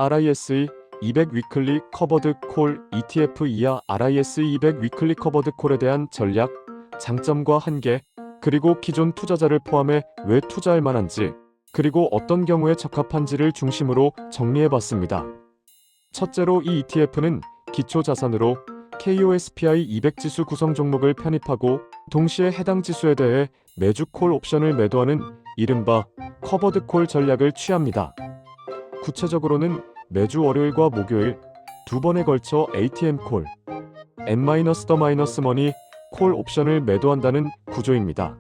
RISE 200 위클리 커버드 콜 ETF 이하 RISE 200 위클리 커버드 콜에 대한 전략, 장점과 한계, 그리고 기존 투자자를 포함해 왜 투자할 만한지, 그리고 어떤 경우에 적합한지를 중심으로 정리해봤습니다. 첫째로 이 ETF는 기초 자산으로 KOSPI 200 지수 구성 종목을 편입하고 동시에 해당 지수에 대해 매주 콜 옵션을 매도하는 이른바 커버드 콜 전략을 취합니다. 구체적으로는 매주 월요일과 목요일 두 번에 걸쳐 ATM 콜, N-더-머니 콜 옵션을 매도한다는 구조입니다.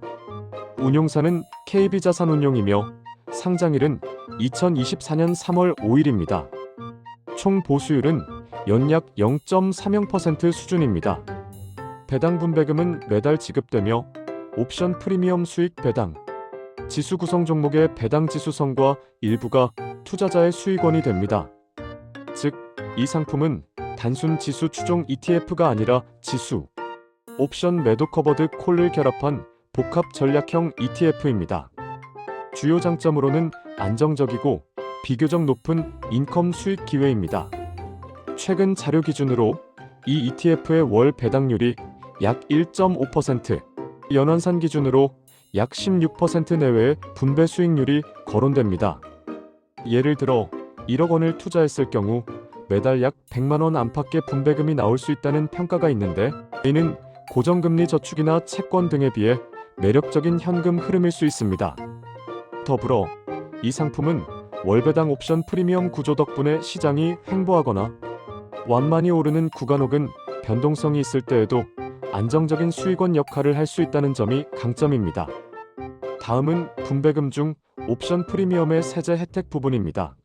운용사는 KB자산운용이며 상장일은 2024년 3월 5일입니다. 총 보수율은 연약 0.30% 수준입니다. 배당 분배금은 매달 지급되며 옵션 프리미엄 수익 배당, 지수 구성 종목의 배당 지수성과 일부가 투자자의 수익원이 됩니다. 즉, 이 상품은 단순 지수 추종 ETF가 아니라 지수, 옵션 매도 커버드 콜을 결합한 복합 전략형 ETF입니다. 주요 장점으로는 안정적이고 비교적 높은 인컴 수익 기회입니다. 최근 자료 기준으로 이 ETF의 월 배당률이 약 1.5%, 연환산 기준으로 약 16% 내외의 분배 수익률이 거론됩니다. 예를 들어 1억 원을 투자했을 경우 매달 약 100만 원 안팎의 분배금이 나올 수 있다는 평가가 있는데, 이는 고정금리 저축이나 채권 등에 비해 매력적인 현금 흐름일 수 있습니다. 더불어 이 상품은 월배당 옵션 프리미엄 구조 덕분에 시장이 횡보하거나 완만히 오르는 구간 혹은 변동성이 있을 때에도 안정적인 수익원 역할을 할 수 있다는 점이 강점입니다. 다음은 분배금 중 옵션 프리미엄의 세제 혜택 부분입니다.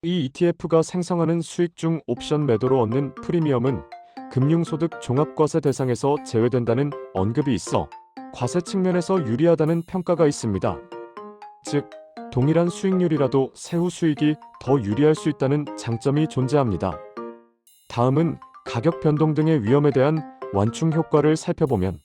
이 ETF가 생성하는 수익 중 옵션 매도로 얻는 프리미엄은 금융소득 종합과세 대상에서 제외된다는 언급이 있어 과세 측면에서 유리하다는 평가가 있습니다. 즉, 동일한 수익률이라도 세후 수익이 더 유리할 수 있다는 장점이 존재합니다. 다음은 가격 변동 등의 위험에 대한 완충 효과를 살펴보면,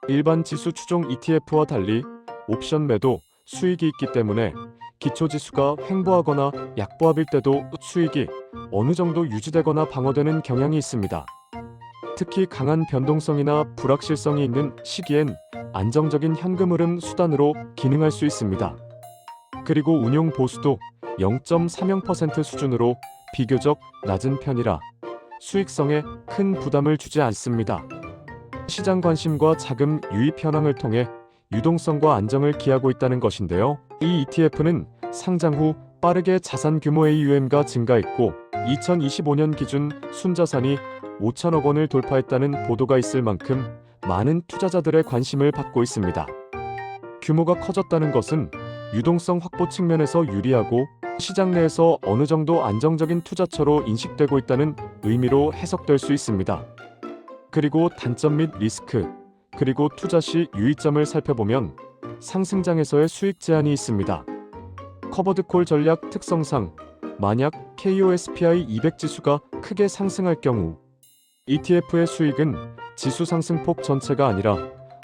일반 지수 추종 ETF와 달리 옵션 매도 수익이 있기 때문에 기초지수가 횡보하거나 약보합일 때도 수익이 어느 정도 유지되거나 방어되는 경향이 있습니다. 특히 강한 변동성이나 불확실성이 있는 시기엔 안정적인 현금 흐름 수단으로 기능할 수 있습니다. 그리고 운용 보수도 0.30% 수준으로 비교적 낮은 편이라 수익성에 큰 부담을 주지 않습니다. 시장 관심과 자금 유입 현황을 통해 유동성과 안정을 기하고 있다는 것인데요. 이 ETF는 상장 후 빠르게 자산 규모 AUM가 증가했고 2025년 기준 순자산이 5천억 원을 돌파했다는 보도가 있을 만큼 많은 투자자들의 관심을 받고 있습니다. 규모가 커졌다는 것은 유동성 확보 측면에서 유리하고 시장 내에서 어느 정도 안정적인 투자처로 인식되고 있다는 의미로 해석될 수 있습니다. 그리고 단점 및 리스크, 그리고 투자 시 유의점을 살펴보면 상승장에서의 수익 제한이 있습니다. 커버드콜 전략 특성상 만약 KOSPI 200 지수가 크게 상승할 경우 ETF의 수익은 지수 상승폭 전체가 아니라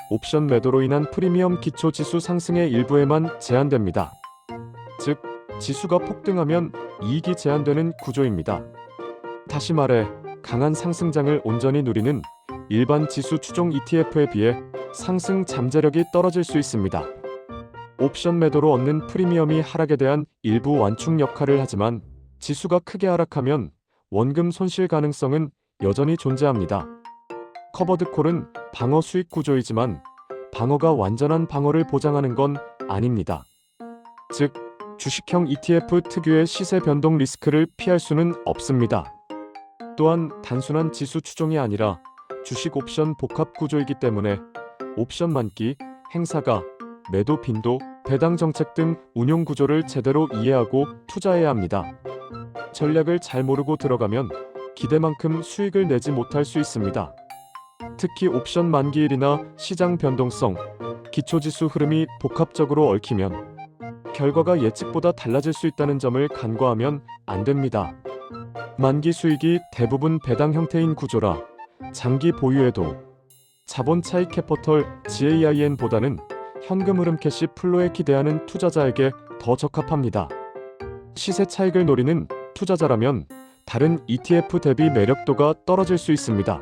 옵션 매도로 인한 프리미엄 기초 지수 상승의 일부에만 제한됩니다. 즉, 지수가 폭등하면 이익이 제한되는 구조입니다. 다시 말해 강한 상승장을 온전히 누리는 일반 지수 추종 ETF에 비해 상승 잠재력이 떨어질 수 있습니다. 옵션 매도로 얻는 프리미엄이 하락에 대한 일부 완충 역할을 하지만 지수가 크게 하락하면 원금 손실 가능성은 여전히 존재합니다. 커버드콜은 방어 수익 구조이지만 방어가 완전한 방어를 보장하는 건 아닙니다. 즉, 주식형 ETF 특유의 시세 변동 리스크를 피할 수는 없습니다. 또한 단순한 지수 추종이 아니라 주식 옵션 복합 구조이기 때문에 옵션 만기, 행사가, 매도 빈도, 배당 정책 등 운용 구조를 제대로 이해하고 투자해야 합니다. 전략을 잘 모르고 들어가면 기대만큼 수익을 내지 못할 수 있습니다. 특히 옵션 만기일이나 시장 변동성, 기초지수 흐름이 복합적으로 얽히면 결과가 예측보다 달라질 수 있다는 점을 간과하면 안 됩니다. 만기 수익이 대부분 배당 형태인 구조라 장기 보유에도 자본 차익 캐피털 GAIN보다는 현금 흐름 캐시 플로에 기대하는 투자자에게 더 적합합니다. 시세 차익을 노리는 투자자라면 다른 ETF 대비 매력도가 떨어질 수 있습니다.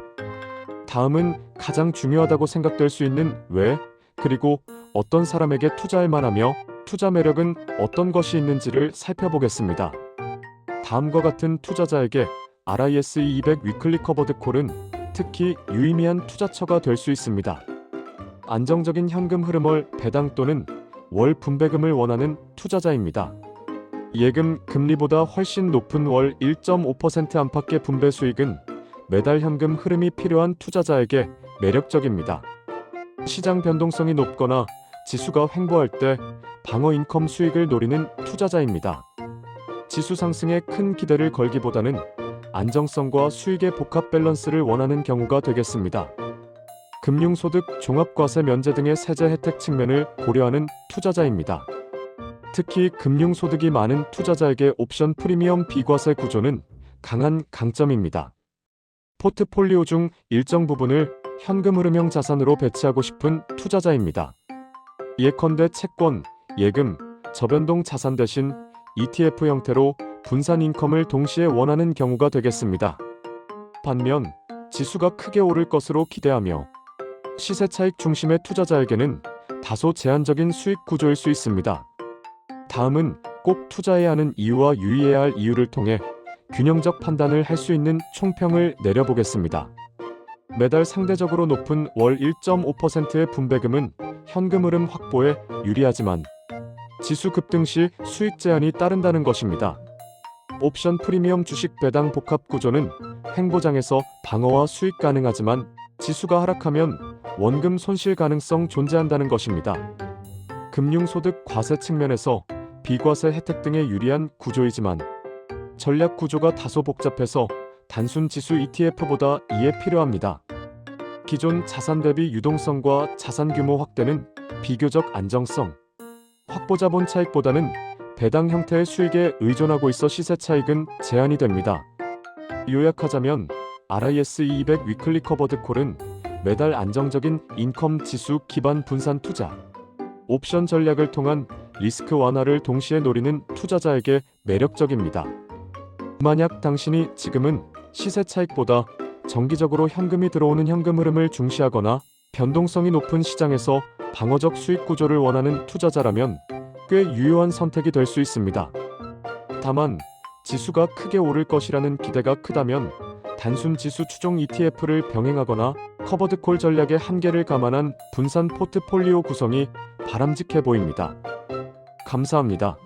다음은 가장 중요하다고 생각될 수 있는 왜, 그리고 어떤 사람에게 투자할 만하며 투자 매력은 어떤 것이 있는지를 살펴보겠습니다. 다음과 같은 투자자에게 RISE 200 위클리 커버드 콜은 특히 유의미한 투자처가 될 수 있습니다. 안정적인 현금 흐름월 배당 또는 월 분배금을 원하는 투자자입니다. 예금 금리보다 훨씬 높은 월 1.5% 안팎의 분배 수익은 매달 현금 흐름이 필요한 투자자에게 매력적입니다. 시장 변동성이 높거나 지수가 횡보할 때 방어 인컴 수익을 노리는 투자자입니다. 지수 상승에 큰 기대를 걸기보다는 안정성과 수익의 복합 밸런스를 원하는 경우가 되겠습니다. 금융소득, 종합과세 면제 등의 세제 혜택 측면을 고려하는 투자자입니다. 특히 금융소득이 많은 투자자에게 옵션 프리미엄 비과세 구조는 강한 강점입니다. 포트폴리오 중 일정 부분을 현금 흐름형 자산으로 배치하고 싶은 투자자입니다. 예컨대 채권, 예금, 저변동 자산 대신 ETF 형태로 분산 인컴을 동시에 원하는 경우가 되겠습니다. 반면 지수가 크게 오를 것으로 기대하며 시세 차익 중심의 투자자에게는 다소 제한적인 수익 구조일 수 있습니다. 다음은 꼭 투자해야 하는 이유와 유의해야 할 이유를 통해 균형적 판단을 할 수 있는 총평을 내려보겠습니다. 매달 상대적으로 높은 월 1.5%의 분배금은 현금 흐름 확보에 유리하지만 지수 급등 시 수익 제한이 따른다는 것입니다. 옵션 프리미엄 주식 배당 복합 구조는 횡보장에서 방어와 수익 가능하지만 지수가 하락하면 원금 손실 가능성 존재한다는 것입니다. 금융소득 과세 측면에서 비과세 혜택 등에 유리한 구조이지만 전략 구조가 다소 복잡해서 단순 지수 ETF보다 이해 필요합니다. 기존 자산 대비 유동성과 자산 규모 확대는 비교적 안정성, 확보 자본 차익보다는 배당 형태의 수익에 의존하고 있어 시세 차익은 제한이 됩니다. 요약하자면 RISE 200 위클리 커버드 콜은 매달 안정적인 인컴 지수 기반 분산 투자, 옵션 전략을 통한 리스크 완화를 동시에 노리는 투자자에게 매력적입니다. 만약 당신이 지금은 시세 차익보다 정기적으로 현금이 들어오는 현금 흐름을 중시하거나 변동성이 높은 시장에서 방어적 수익 구조를 원하는 투자자라면 꽤 유효한 선택이 될 수 있습니다. 다만 지수가 크게 오를 것이라는 기대가 크다면 단순 지수 추종 ETF를 병행하거나 커버드 콜 전략의 한계를 감안한 분산 포트폴리오 구성이 바람직해 보입니다. 감사합니다.